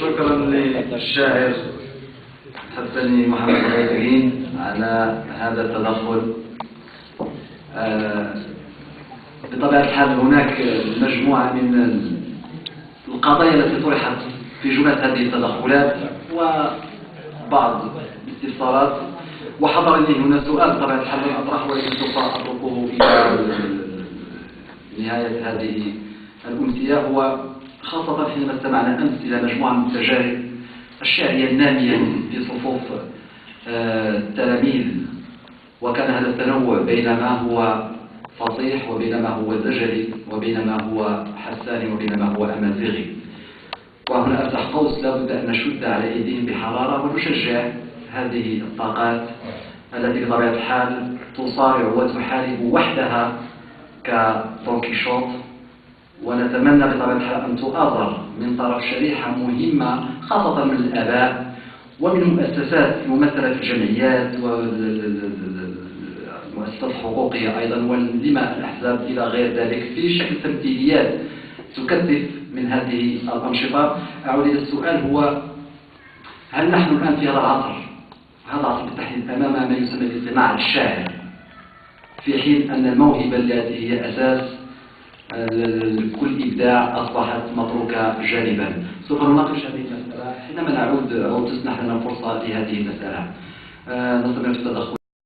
شكرا للشاعر حسني محمد الغيثرين على هذا التدخل. بطبيعة الحال هناك مجموعة من القضايا التي طرحت في جملة هذه التدخلات وبعض الاستفسارات، وحضرني هنا سؤال بطبيعة الحال لن أطرحه، ولكن سوف أتركه إلى نهاية هذه الأمسية. هو خاصة حينما استمعنا أمس إلى مجموعة من التجارب الشعرية النامية في صفوف التلاميذ، وكان هذا التنوع بين ما هو فصيح وبين ما هو زجري وبين ما هو حساني وبين ما هو أمازيغي. وهنا أفتح قوس: لابد أن نشد على أيديهم بحرارة ونشجع هذه الطاقات التي بطبيعة الحال تصارع وتحارب وحدها كدونكيشوت، ونتمنى بطبيعة الحال أن تؤازر من طرف شريحة مهمة خاصة من الآباء ومن المؤسسات الممثلة في الجمعيات والمؤسسات الحقوقية أيضا، ولما الأحزاب إلى غير ذلك، في شكل تمثيليات تكثف من هذه الأنشطة. أعود إلى السؤال: هو هل نحن الآن في هذا العصر بالتحديد أمام ما يسمى باصطناع الشاعر، في حين أن الموهبة التي هي أساس كل إبداع أصبحت متروكة جانبا؟ سوف نناقش هذه المسألة حينما نعود أو تسنح لنا الفرصة لهذه المسألة. نستمر في التدخل.